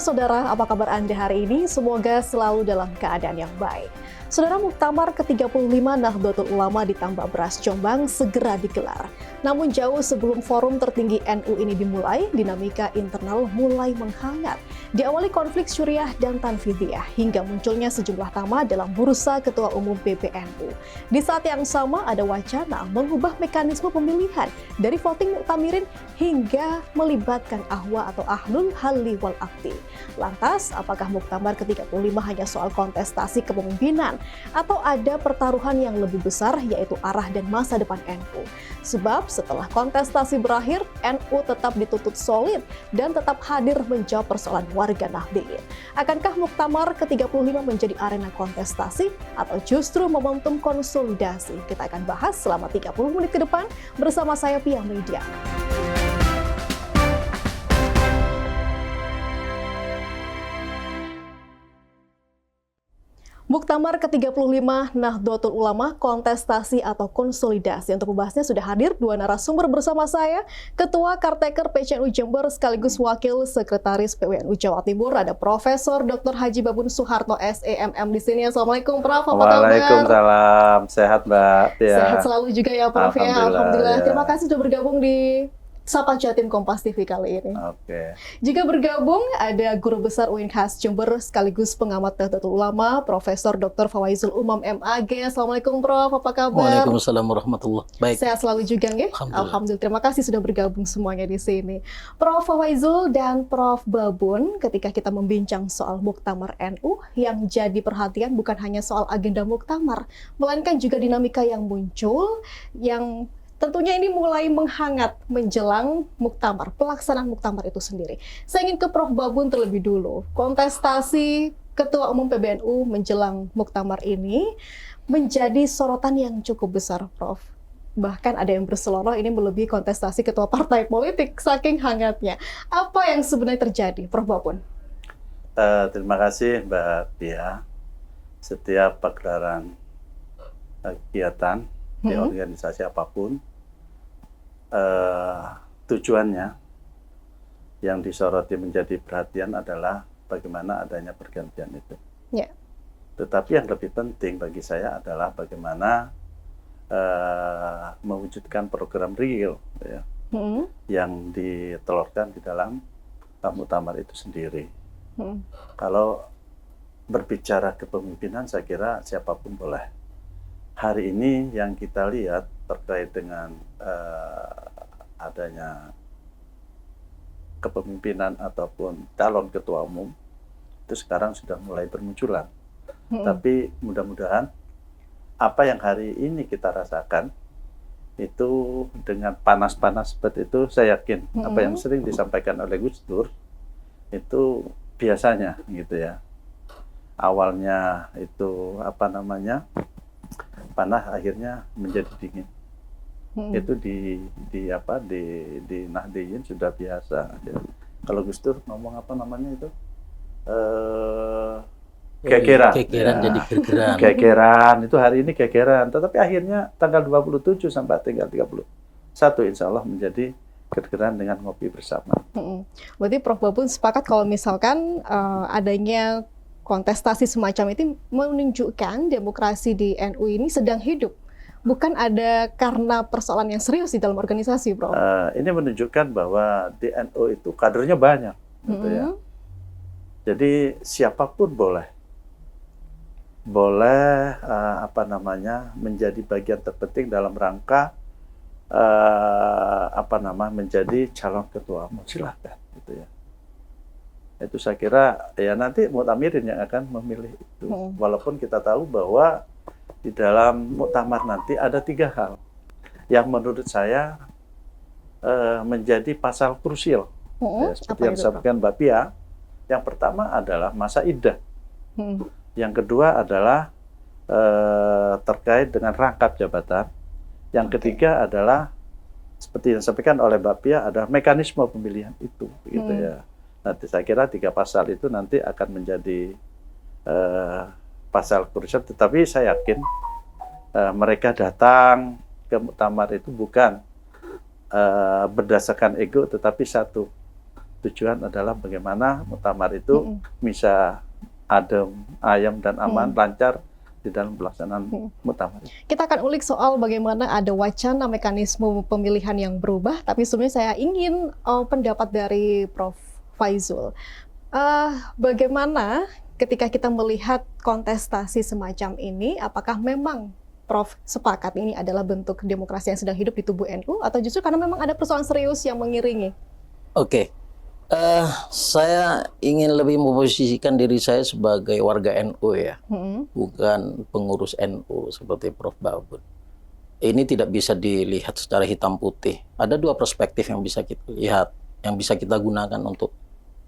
saudara, apa kabar Anda hari ini? Semoga selalu dalam keadaan yang baik. Saudara, Muktamar ke-35 Nahdlatul Ulama di Tambak Beras, Jombang segera digelar. Namun jauh sebelum forum tertinggi NU ini dimulai, dinamika internal mulai menghangat. Diawali konflik Syuriah dan Tanfidiyah, hingga munculnya sejumlah nama dalam bursa Ketua Umum PBNU. Di saat yang sama ada wacana mengubah mekanisme pemilihan dari voting muktamirin hingga melibatkan ahwa atau ahlul halli wal aqdi. Lantas, apakah Muktamar ke-35 hanya soal kontestasi kepemimpinan atau ada pertaruhan yang lebih besar, yaitu arah dan masa depan NU? Sebab setelah kontestasi berakhir, NU tetap dituntut solid dan tetap hadir menjawab persoalan warga Nahdliyin. Akankah Muktamar ke-35 menjadi arena kontestasi atau justru momentum konsolidasi? Kita akan bahas selama 30 menit ke depan bersama saya Pia Media. Muktamar ke-35 Nahdlatul Ulama, kontestasi atau konsolidasi. Untuk membahasnya sudah hadir dua narasumber bersama saya, Ketua Karteker PCNU Jember sekaligus Wakil Sekretaris PWNU Jawa Timur, ada Profesor Dr. Haji Babun Suharto SEMM di sini. Assalamualaikum Prof, apa kabar? Waalaikumsalam, sehat Mbak. Ya. Sehat selalu juga ya Prof. Alhamdulillah. Ya. Terima kasih sudah bergabung di Sapa Jatim Kompas TV kali ini. Oke. Juga bergabung ada Guru Besar UINHAS Jember sekaligus pengamat Nahdlatul Ulama, Profesor Dr. Fawaizul Umam MAG. Assalamualaikum Prof, apa kabar? Waalaikumsalam warahmatullahi wabarakatuh. Baik. Sehat selalu juga nggih? Alhamdulillah. Terima kasih sudah bergabung semuanya di sini. Prof Fawaizul dan Prof Babun, ketika kita membincang soal Muktamar NU, yang jadi perhatian bukan hanya soal agenda Muktamar, melainkan juga dinamika yang muncul, yang tentunya ini mulai menghangat menjelang Muktamar, pelaksanaan Muktamar itu sendiri. Saya ingin ke Prof Babun terlebih dulu. Kontestasi Ketua Umum PBNU menjelang Muktamar ini menjadi sorotan yang cukup besar, Prof. Bahkan ada yang berseloroh ini melebihi kontestasi ketua partai politik, saking hangatnya. Apa yang sebenarnya terjadi, Prof Babun? Terima kasih Mbak Pia. Setiap pagelaran kegiatan di organisasi apapun, tujuannya yang disoroti menjadi perhatian adalah bagaimana adanya pergantian itu. Yeah. Tetapi yang lebih penting bagi saya adalah bagaimana mewujudkan program real ya, yang ditelurkan di dalam Muktamar itu sendiri. Kalau berbicara kepemimpinan, saya kira siapapun boleh. Hari ini yang kita lihat terkait dengan adanya kepemimpinan ataupun calon ketua umum itu sekarang sudah mulai bermunculan. Tapi mudah-mudahan apa yang hari ini kita rasakan itu dengan panas-panas seperti itu, saya yakin apa yang sering disampaikan oleh Gus Dur itu biasanya gitu ya. Awalnya itu panas, akhirnya menjadi dingin. Itu di Nahdliyin sudah biasa. Ya. Kalau Gus Dur ngomong itu gegeran. Gegeran jadi gegeran. Gegeran itu hari ini gegeran. Tetapi akhirnya tanggal 27 sampai tanggal 31 insya Allah menjadi gegeran dengan ngopi bersama. Berarti Prof Babun sepakat kalau misalkan adanya kontestasi semacam itu menunjukkan demokrasi di NU ini sedang hidup. Bukan ada karena persoalan yang serius di dalam organisasi, Bro. Ini menunjukkan bahwa di NU itu kadernya banyak, gitu ya. Jadi siapapun boleh menjadi bagian terpenting dalam rangka menjadi calon ketua umum, silakan, gitu ya. Itu saya kira ya nanti muktamirin yang akan memilih itu. Walaupun kita tahu bahwa di dalam muktamar nanti ada 3 hal yang menurut saya menjadi pasal krusial. Seperti yang disampaikan Mbak Pia. Yang pertama adalah masa iddah. Yang kedua adalah terkait dengan rangkap jabatan. Yang ketiga adalah seperti yang disampaikan oleh Mbak Pia, ada mekanisme pemilihan itu, gitu ya. Nanti saya kira 3 pasal itu nanti akan menjadi pasal krusial, tetapi saya yakin mereka datang ke muktamar itu bukan berdasarkan ego, tetapi satu tujuan adalah bagaimana muktamar itu bisa adem, ayam dan aman, lancar di dalam pelaksanaan muktamar. Kita akan ulik soal bagaimana ada wacana mekanisme pemilihan yang berubah, tapi sebelumnya saya ingin pendapat dari Prof. Faizul. Bagaimana ketika kita melihat kontestasi semacam ini, apakah memang Prof sepakat ini adalah bentuk demokrasi yang sedang hidup di tubuh NU, atau justru karena memang ada persoalan serius yang mengiringi? Oke. Saya ingin lebih memposisikan diri saya sebagai warga NU ya, bukan pengurus NU seperti Prof Babun. Ini tidak bisa dilihat secara hitam putih. Ada dua perspektif yang bisa kita lihat, yang bisa kita gunakan untuk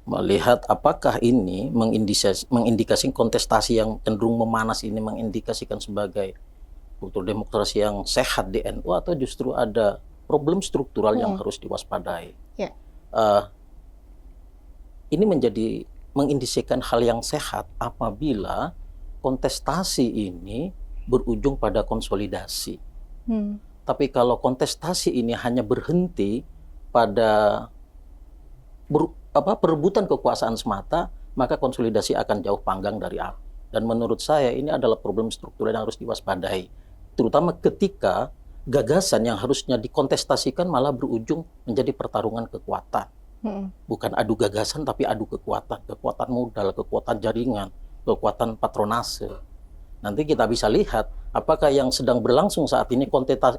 melihat apakah ini mengindikasi kontestasi yang cenderung memanas ini mengindikasikan sebagai kultur demokrasi yang sehat di NU, atau justru ada problem struktural yang harus diwaspadai. Ini menjadi mengindikasikan hal yang sehat apabila kontestasi ini berujung pada konsolidasi. Tapi kalau kontestasi ini hanya berhenti pada perebutan kekuasaan semata, maka konsolidasi akan jauh panggang dari api. Dan menurut saya ini adalah problem struktural yang harus diwaspadai, terutama ketika gagasan yang harusnya dikontestasikan malah berujung menjadi pertarungan kekuatan. Bukan adu gagasan, tapi adu kekuatan. Kekuatan modal, kekuatan jaringan, kekuatan patronase. Nanti kita bisa lihat apakah yang sedang berlangsung saat ini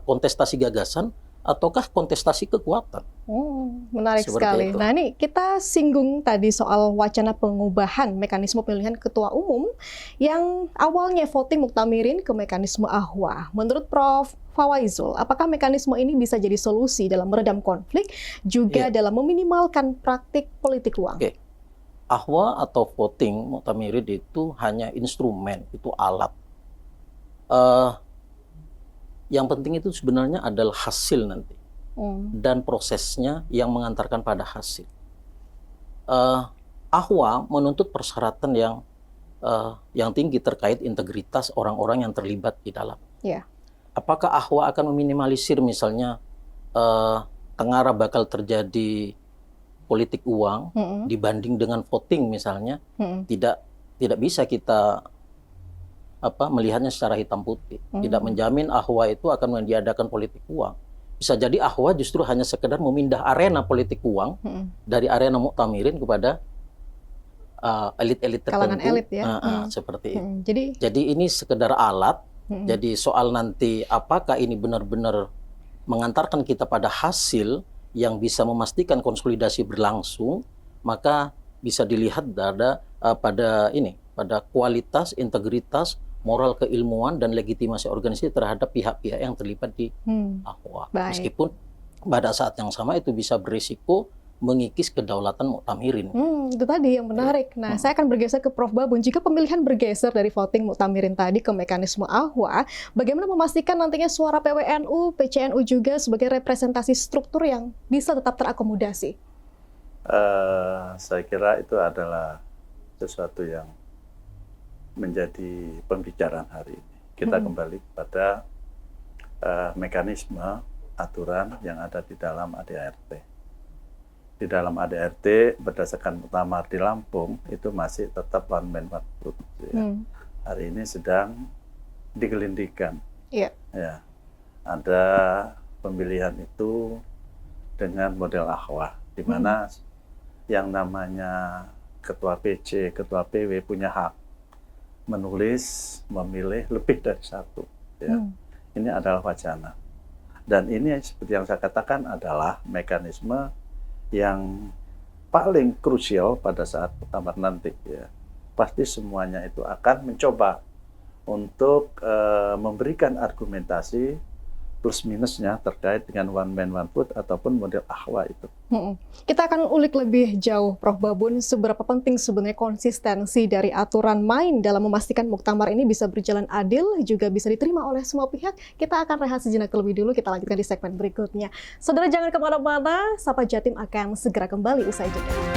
kontestasi gagasan ataukah kontestasi kekuatan. Menarik sekali. Itu. Nah, ini kita singgung tadi soal wacana pengubahan mekanisme pemilihan ketua umum yang awalnya voting muktamirin ke mekanisme ahwa. Menurut Prof Faizul, apakah mekanisme ini bisa jadi solusi dalam meredam konflik, juga dalam meminimalkan praktik politik uang? Ahwa atau voting muktamirin itu hanya instrumen, itu alat. Yang penting itu sebenarnya adalah hasil nanti dan prosesnya yang mengantarkan pada hasil. Ahwa menuntut persyaratan yang tinggi terkait integritas orang-orang yang terlibat di dalam. Apakah Ahwa akan meminimalisir misalnya tengarah bakal terjadi politik uang dibanding dengan voting misalnya? Tidak bisa kita melihatnya secara hitam putih. Tidak menjamin Ahwa itu akan diadakan politik uang. Bisa jadi Ahwa justru hanya sekedar memindah arena politik uang dari arena muktamirin kepada elit-elit tertentu. Kalangan elit ya. Seperti itu. Jadi ini sekedar alat. Jadi soal nanti apakah ini benar-benar mengantarkan kita pada hasil yang bisa memastikan konsolidasi berlangsung, maka bisa dilihat pada kualitas, integritas, moral keilmuan dan legitimasi organisasi terhadap pihak-pihak yang terlibat di Ahwa. Meskipun pada saat yang sama itu bisa berisiko mengikis kedaulatan muktamirin. Itu tadi yang menarik. Nah, saya akan bergeser ke Prof Babun. Jika pemilihan bergeser dari voting muktamirin tadi ke mekanisme Ahwa, bagaimana memastikan nantinya suara PWNU, PCNU juga sebagai representasi struktur yang bisa tetap terakomodasi? Saya kira itu adalah sesuatu yang menjadi pembicaraan hari ini. Kita kembali kepada mekanisme aturan yang ada di dalam ADART. Di dalam ADART berdasarkan muktamar di Lampung itu masih tetap one man one vote. Hari ini sedang digelindingkan. Ada pemilihan itu dengan model Ahwa, di mana yang namanya ketua PC, ketua PW punya hak menulis, memilih lebih dari satu. Ini adalah wacana. Dan ini seperti yang saya katakan adalah mekanisme yang paling krusial pada saat muktamar nanti. Pasti semuanya itu akan mencoba untuk memberikan argumentasi plus minusnya terkait dengan one man one vote ataupun model Ahwa itu. Kita akan ulik lebih jauh, Prof Babun, seberapa penting sebenarnya konsistensi dari aturan main dalam memastikan muktamar ini bisa berjalan adil, juga bisa diterima oleh semua pihak. Kita akan rehat sejenak terlebih dulu, kita lanjutkan di segmen berikutnya. Saudara jangan kemana-mana, Sapa Jatim akan segera kembali usai jeda.